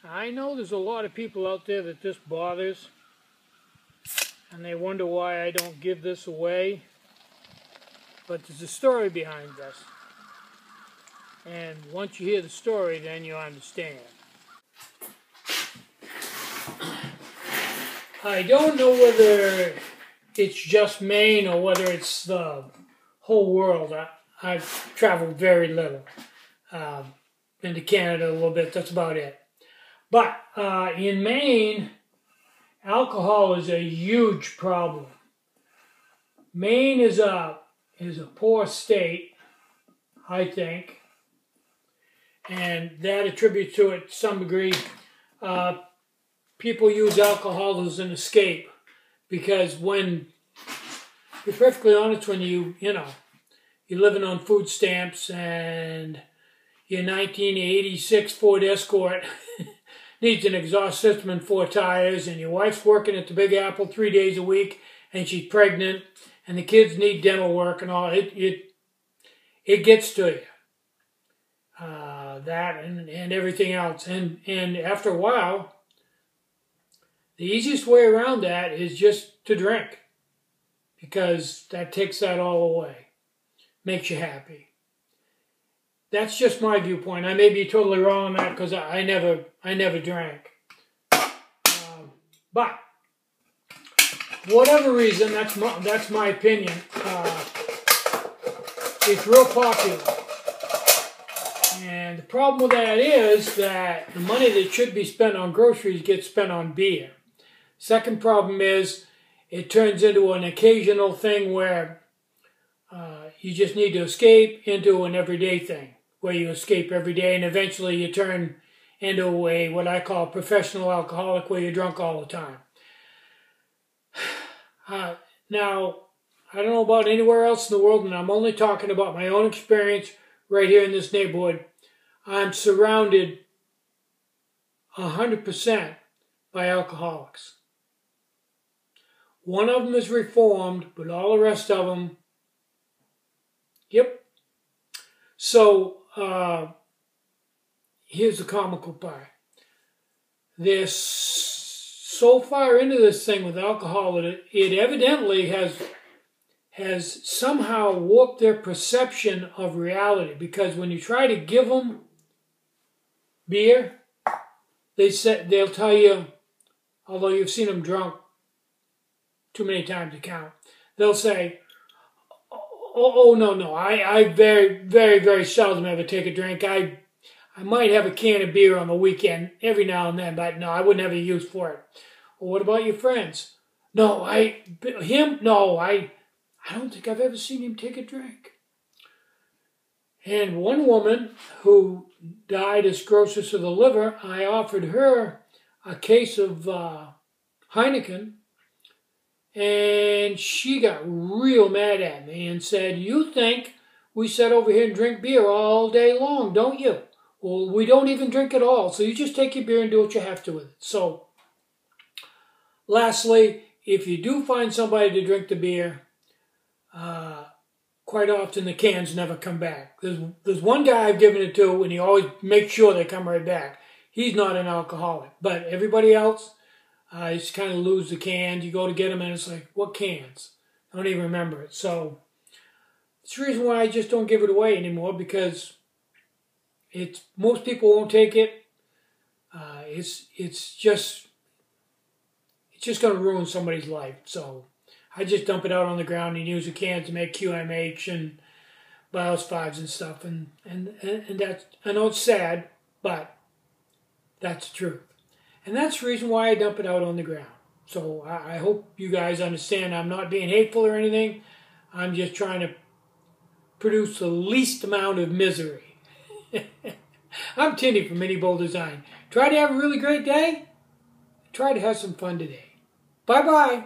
I know there's a lot of people out there that this bothers, and they wonder why I don't give this away. But there's a story behind this. And once you hear the story, then you understand. I don't know whether it's just Maine or whether it's the whole world. I've traveled very little. Been to Canada a little bit, that's about it. But in Maine, alcohol is a huge problem. Maine is a poor state, I think, and that attributes to it to some degree. People use alcohol as an escape because when you're perfectly honest, when you're living on food stamps and your 1986 Ford Escort needs an exhaust system and 4 tires, and your wife's working at the Big Apple 3 days a week, and she's pregnant, and the kids need dental work and all, it gets to you. That and everything else. And after a while, the easiest way around that is just to drink, because that takes that all away. Makes you happy. That's just my viewpoint. I may be totally wrong on that because I never drank. But whatever reason, that's my opinion. It's real popular. And the problem with that is that the money that should be spent on groceries gets spent on beer. Second problem is it turns into an occasional thing where you just need to escape into an everyday thing, where you escape every day, and eventually you turn into what I call professional alcoholic, where you're drunk all the time. Now, I don't know about anywhere else in the world, and I'm only talking about my own experience right here in this neighborhood. I'm surrounded 100% by alcoholics. One of them is reformed, but all the rest of them, yep. So, here's the comical part. They're so far into this thing with alcohol that it evidently has somehow warped their perception of reality, because when you try to give them beer, they'll tell you, although you've seen them drunk too many times to count, they'll say, oh no, I very, very, very seldom ever take a drink. I might have a can of beer on the weekend every now and then, but no, I wouldn't have a use for it. Well, what about your friends? No, I don't think I've ever seen him take a drink. And one woman who died of cirrhosis of the liver, I offered her a case of Heineken, and she got real mad at me and said, "You think we sit over here and drink beer all day long, don't you? Well, we don't even drink at all, so you just take your beer and do what you have to with it." So, lastly, if you do find somebody to drink the beer, quite often the cans never come back. There's one guy I've given it to, and he always makes sure they come right back. He's not an alcoholic, but everybody else, you just kind of lose the cans. You go to get them, and it's like, what cans? I don't even remember it. So it's the reason why I just don't give it away anymore, because most people won't take it. It's just going to ruin somebody's life. So I just dump it out on the ground and use a can to make QMH and Bios 5s and stuff. And that's, I know it's sad, but that's the truth. And that's the reason why I dump it out on the ground. So I hope you guys understand I'm not being hateful or anything. I'm just trying to produce the least amount of misery. I'm Tindy from Mini Bowl Design. Try to have a really great day. Try to have some fun today. Bye-bye.